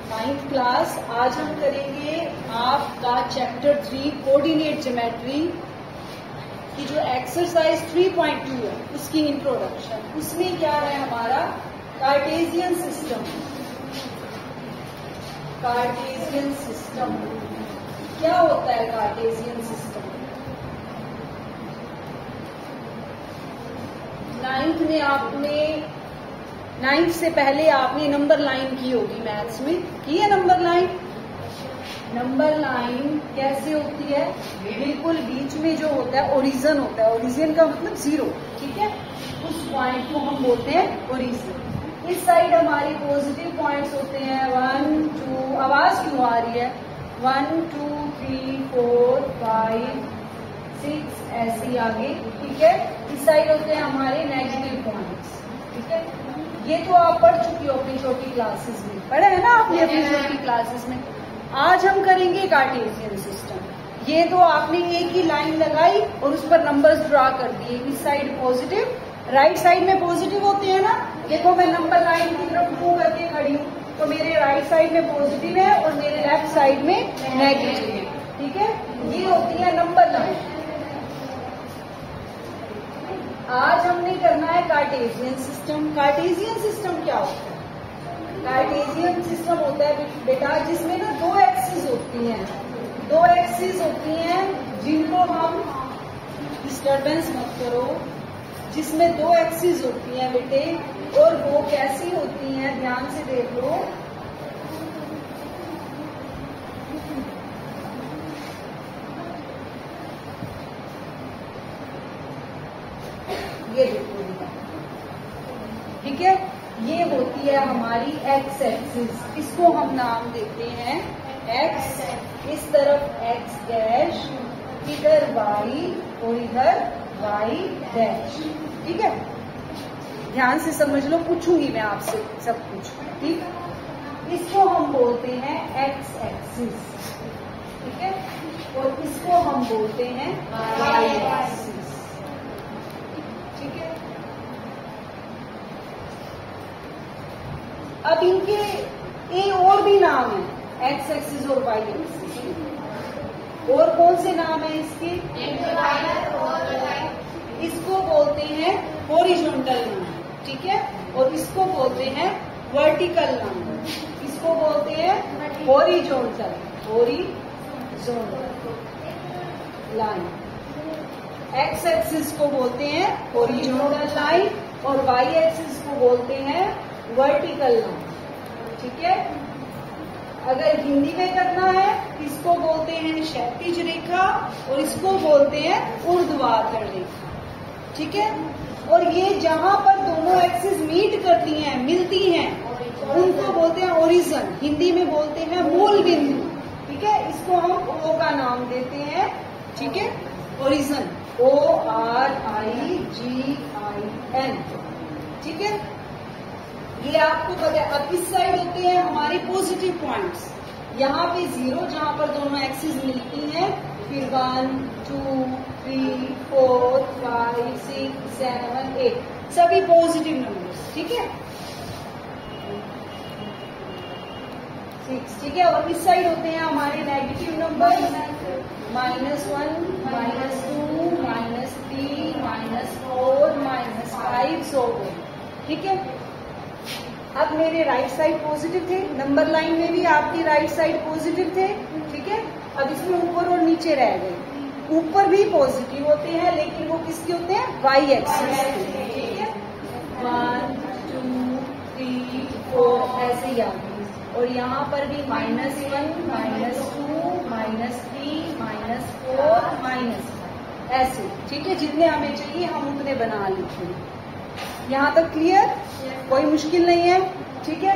9th class. आज हम करेंगे आपका चैप्टर 3 कोऑर्डिनेट ज्योमेट्री की जो एक्सरसाइज 3.2 है उसकी इंट्रोडक्शन। उसमें क्या है हमारा कार्टेशियन सिस्टम। कार्टेशियन सिस्टम क्या होता है? कार्टेशियन सिस्टम 9th से पहले आपने नंबर लाइन की होगी, मैथ्स में की है नंबर लाइन। नंबर लाइन कैसे होती है? बिल्कुल बीच में जो होता है ओरिजिन होता है। ओरिजिन का मतलब 0, ठीक है। उस पॉइंट को हम बोलते हैं ओरिजिन। इस साइड हमारी पॉजिटिव पॉइंट्स होते हैं 1 2, आवाज क्यों आ रही है? 1 2 3 4 5 6 ऐसे आगे, ठीक है। इस साइड होते हैं हमारे नेगेटिव पॉइंट्स, ठीक है। ये तो आप पढ़ चुकी हो अपनी छोटी क्लासेस में, पढ़े है ना आपने अपनी छोटी क्लासेस में। आज हम करेंगे कार्टेशियन सिस्टम। ये तो आपने एक ही लाइन लगाई और उस पर नंबर्स ड्रा कर दिए। इस साइड पॉजिटिव, राइट साइड में पॉजिटिव होते हैं ना। देखो मैं नंबर लाइन की तरफ मूव करके खड़ी हूँ तो मेरे राइट साइड में पॉजिटिव है और मेरे लेफ्ट साइड में नेगेटिव है, ठीक है। ये होती है नंबर लाइन। आज हमने करना है कार्टेशियन सिस्टम। कार्टेशियन सिस्टम क्या होता है? कार्टेशियन सिस्टम होता है बेटा जिसमें ना 2 एक्सिस होती हैं। 2 एक्सिस होती हैं जिनको हम, डिस्टर्बेंस मत करो, जिसमें 2 एक्सिस होती हैं बेटे। और वो कैसी होती हैं ध्यान से देख लो। ये देखो, ठीक है। ये होती है हमारी एक्स एक्सिस। इसको हम नाम देते हैं एक्स। इस तरफ एक्स डैश, इधर वाई और इधर वाई डैश, ठीक है। ध्यान से समझ लो, पूछूंगी मैं आपसे सब कुछ, ठीक। इसको हम बोलते हैं एक्स एक्सिस, ठीक है। और इसको हम बोलते हैं वाई एक्सिस, ठीक है। अब इनके ये और भी नाम है, एक्स एक्सिस और वाई एक्सिस। और कौन से नाम है इसके? इसको बोलते हैं हॉरिजॉन्टल लाइन, ठीक है। और इसको बोलते हैं वर्टिकल लाइन। इसको बोलते हैं हॉरिजॉन्टल लाइन। एक्स एक्सिस को बोलते हैं हॉरिजॉन्टल लाइन और वाई एक्सिस को बोलते हैं वर्टिकल लाइन, ठीक है। अगर हिंदी में करना है इसको बोलते हैं क्षैतिज रेखा और इसको बोलते हैं ऊर्ध्वाधर रेखा, ठीक है। और ये जहां पर दोनों एक्सिस मीट करती हैं, मिलती हैं, उनको बोलते हैं ओरिजिन। हिंदी में बोलते हैं मूल बिंदु, ठीक है। इसको हम ओ का नाम देते हैं, ठीक है। ओरिजिन, ORIGIN, ठीक है। ये आपको पता है। अब इस साइड होते हैं हमारे पॉजिटिव पॉइंट्स। यहाँ पे 0 जहां पर दोनों एक्सिस मिलती हैं, फिर 1 2 3 4 5 6 7 8 सभी पॉजिटिव नंबर्स, ठीक है। 6, ठीक है। और इस साइड होते हैं हमारे नेगेटिव नंबर, -1 -2 -3 -4 -5 सो गए, ठीक है। अब मेरे राइट साइड पॉजिटिव थे, नंबर लाइन में भी आपकी राइट साइड पॉजिटिव थे, ठीक है। अब इसमें ऊपर और नीचे रह गए। ऊपर भी पॉजिटिव होते हैं लेकिन वो किसके होते हैं? वाई एक्सिस के, ठीक है। 1 2 3 4 ऐसे ही आगे। और यहाँ पर भी -1 -2 -3 -4 ऐसे, ठीक है। जितने हमें चाहिए हम उतने बना लेते हैं। यहाँ तक क्लियर? कोई मुश्किल नहीं है, ठीक है।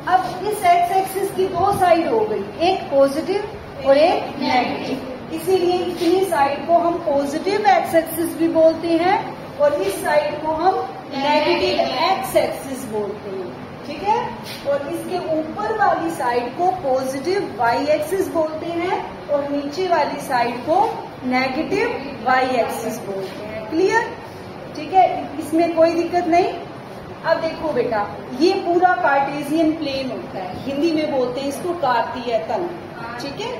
अब इस एक्स एक्सिस की 2 साइड हो गई, एक पॉजिटिव और एक नेगेटिव। इसीलिए इतनी साइड को हम पॉजिटिव एक्स एक्सिस भी बोलते हैं और इस साइड को हम नेगेटिव एक्स एक्सिस बोलते हैं, ठीक है। और इसके ऊपर वाली साइड को पॉजिटिव वाई एक्सिस बोलते हैं और नीचे वाली साइड को नेगेटिव वाई एक्सिस बोलते हैं। क्लियर? ठीक है, इसमें कोई दिक्कत नहीं। अब देखो बेटा, ये पूरा कार्टेशियन प्लेन होता है, हिंदी में बोलते हैं इसको कार्तीय तल, ठीक है,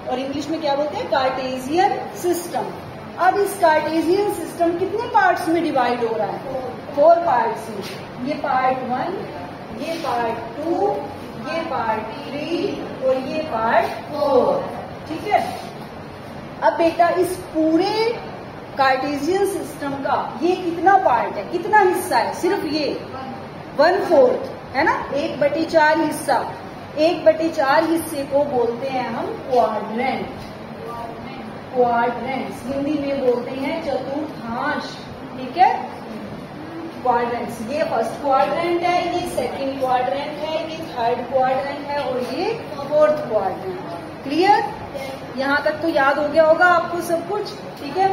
और इंग्लिश में क्या बोलते हैं, कार्टेशियन सिस्टम। अब इस कार्टेशियन सिस्टम कितने पार्ट्स में डिवाइड हो रहा है, 4 पार्ट्स में। ये पार्ट 1, ये पार्ट 2, ये पार्ट 3 और ये पार्ट 4, ठीक है। अब बेटा इस पूरे कार्टेशियन सिस्टम का ये कितना पार्ट है, कितना हिस्सा है, सिर्फ ये 1/4 है ना, 1/4 हिस्सा। 1/4 हिस्से को बोलते हैं हम क्वाड्रेंट। क्वाड्रेंट्स हिंदी में बोलते हैं चतुर्थांश, ठीक है, क्वाड्रेंट्स। ये फर्स्ट क्वाड्रेंट है, ये सेकंड क्वाड्रेंट है, ये थर्ड क्वाड्रेंट है और ये फोर्थ क्वाड्रेंट। क्लियर? यहाँ तक तो याद हो गया होगा आपको सब कुछ, ठीक है।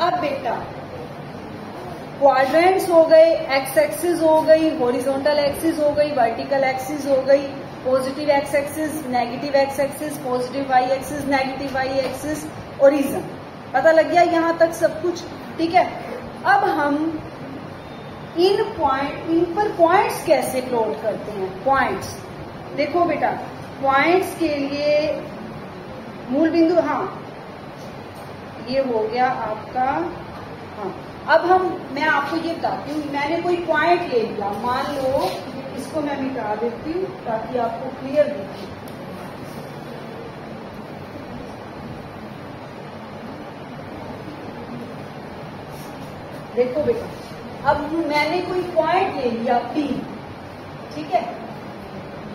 अब बेटा क्वाड्रेंट्स हो गए, एक्स एक्सिस हो गई, हॉरिजॉन्टल एक्सिस हो गई, वर्टिकल एक्सिस हो गई, positive X axis, negative X axis, positive Y axis, negative Y axis, origin. पता लग गया यहाँ तक सब कुछ, ठीक है। अब हम इन पर पॉइंट्स कैसे प्लॉट करते हैं, पॉइंट्स। देखो बेटा, पॉइंट्स के लिए मूल बिंदु, हाँ ये हो गया आपका, हाँ। अब मैं आपको ये बताती हूँ, मैंने कोई पॉइंट ले लिया, मान लो इसको मैं मिटा देती हूँ ताकि आपको क्लियर दिखे। देखो बेटा, अब मैंने कोई पॉइंट ले लिया P, ठीक है,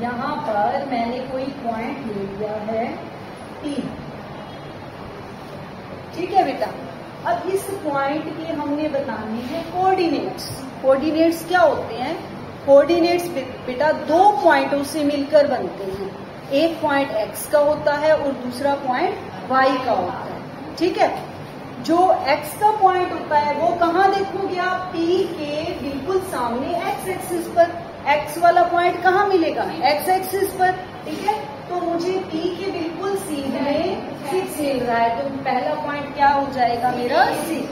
यहाँ पर मैंने कोई पॉइंट ले लिया है P, ठीक है बेटा। अब इस पॉइंट के हमने बताने हैं कोऑर्डिनेट्स। कोऑर्डिनेट्स क्या होते हैं, कोऑर्डिनेट्स बेटा 2 पॉइंटों से मिलकर बनते हैं। एक पॉइंट x का होता है और दूसरा पॉइंट y का होता है, ठीक है। जो x का पॉइंट होता है वो कहाँ देखोगे आप, P के बिल्कुल सामने x एक्सिस पर। x वाला पॉइंट कहाँ मिलेगा, x एक्सिस पर, ठीक है। तो मुझे P के बिल्कुल सीधे 6 मिल रहा है, तो पहला पॉइंट क्या हो जाएगा मेरा 6।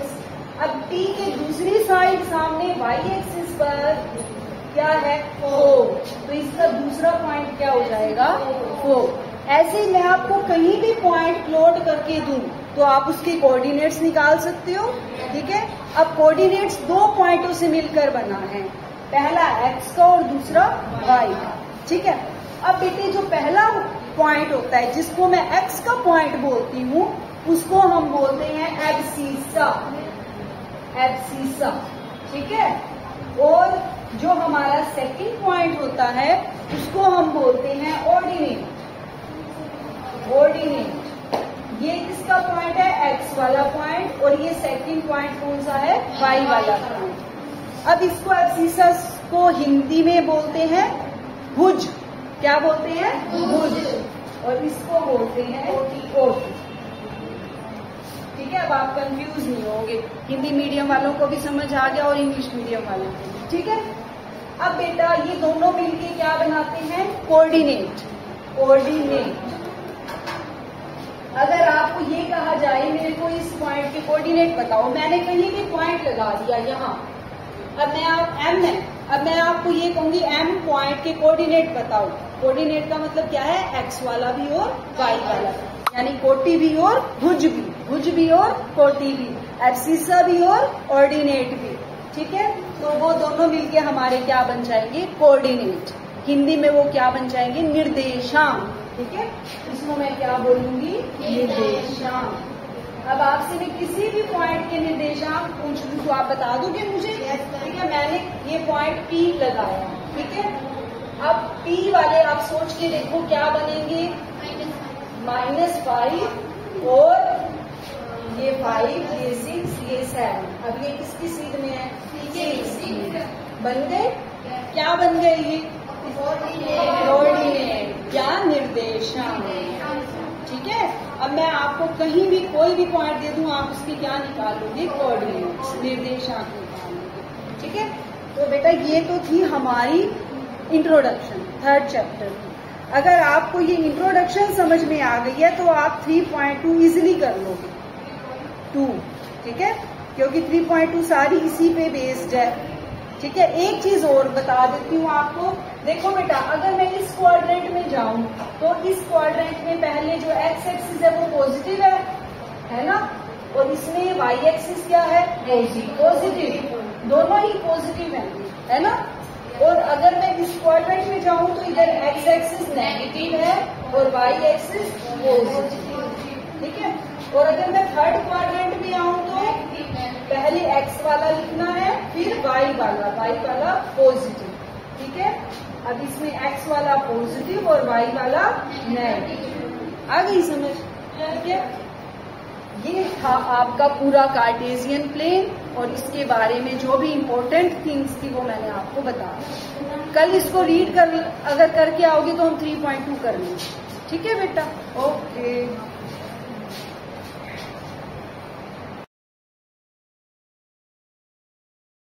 अब P के दूसरी साइड सामने y एक्सिस पर क्या है 4, तो इसका दूसरा पॉइंट क्या हो जाएगा 4। ऐसे ही मैं आपको कहीं भी पॉइंट प्लॉट करके दूं तो आप उसके कोऑर्डिनेट्स निकाल सकते हो, ठीक है। अब कोऑर्डिनेट्स 2 पॉइंटों से मिलकर बना है, पहला x का और दूसरा y का, ठीक है। अब बेटे जो पहला पॉइंट होता है जिसको मैं x का पॉइंट बोलती हूँ उसको हम बोलते हैं एब्सिसा, एब्सिसा, ठीक है। और जो हमारा सेकंड पॉइंट होता है उसको हम बोलते हैं ऑर्डिनेट, ऑर्डिनेट। ये किसका पॉइंट है, x वाला पॉइंट, और ये सेकंड पॉइंट कौन सा है, y वाला पॉइंट। अब इसको एब्सिसस को हिंदी में बोलते हैं भुज, क्या बोलते हैं, भुज, और इसको बोलते हैं कोटि, ठीक है। अब आप कंफ्यूज नहीं होंगे, हिंदी मीडियम वालों को भी समझ आ गया और इंग्लिश मीडियम वालों को भी, ठीक है। अब बेटा ये दोनों मिलके क्या बनाते हैं, कोऑर्डिनेट, कोऑर्डिनेट। अगर आपको ये कहा जाए मेरे को इस पॉइंट के कोऑर्डिनेट बताओ, मैंने कहीं भी पॉइंट लगा दिया यहाँ, अब मैं आप M है, अब मैं आपको ये कहूंगी M पॉइंट के कोऑर्डिनेट बताओ। कोऑर्डिनेट का मतलब क्या है, x वाला भी और y वाला भी, यानी कोटि भी और भुज भी, भुज भी और कोटि भी, एब्सिसा भी और ऑर्डिनेट भी, ठीक है। तो वो दोनों मिलके हमारे क्या बन जाएंगे, कोऑर्डिनेट। हिंदी में वो क्या बन जाएंगे, निर्देशांक, ठीक है। इसको मैं क्या बोलूंगी, निर्देशांक। अब आपसे मैं किसी भी पॉइंट के निर्देशांक पूछ लूं तो आप बता दोगे मुझे, ठीक है। मैंने ये पॉइंट P लगाया, ठीक है। अब P वाले आप सोच के देखो क्या बनेंगे, -5 और ये 5, ये 6, ये 7। अब ये किसकी सीध में है, 6 बन गए, क्या बन गए ये, कोऑर्डिनेट या निर्देशांक, ठीक है। अब मैं आपको कहीं भी कोई भी पॉइंट दे दूं, आप उसकी क्या निकालोगे, कोऑर्डिनेट्स, निर्देशांक निकालोगे, ठीक है। तो बेटा ये तो थी हमारी इंट्रोडक्शन 3rd चैप्टर की। अगर आपको ये इंट्रोडक्शन समझ में आ गई है तो आप 3.2 इजिली कर लोगे, 2, ठीक है, क्योंकि 3.2 सारी इसी पे बेस्ड है, ठीक है। एक चीज और बता देती हूँ आपको, देखो बेटा अगर मैं इस क्वाड्रेंट में जाऊं तो इस क्वाड्रेंट में पहले जो एक्स एक्सिस है वो पॉजिटिव है ना, और इसमें वाई एक्सिस क्या है, पॉजिटिव, दोनों ही पॉजिटिव है ना। और अगर मैं इस क्वाड्रेंट में जाऊं तो इधर एक्स एक्सिस नेगेटिव है और वाई एक्सिस पॉजिटिव, ठीक है। और अगर मैं थर्ड क्वाड्रेंट में आऊं तो पहले एक्स वाला लिखना है, फिर वाई वाला पॉजिटिव, ठीक है। अब इसमें एक्स वाला पॉजिटिव और वाई वाला नेगेटिव, आ गई समझ, ठीक है। ये था आपका पूरा कार्टेशियन प्लेन, और इसके बारे में जो भी इम्पोर्टेंट थिंग्स थी वो मैंने आपको बताया। कल इसको रीड कर अगर करके आओगे तो हम 3.2 कर लेंगे, ठीक है बेटा, ओके।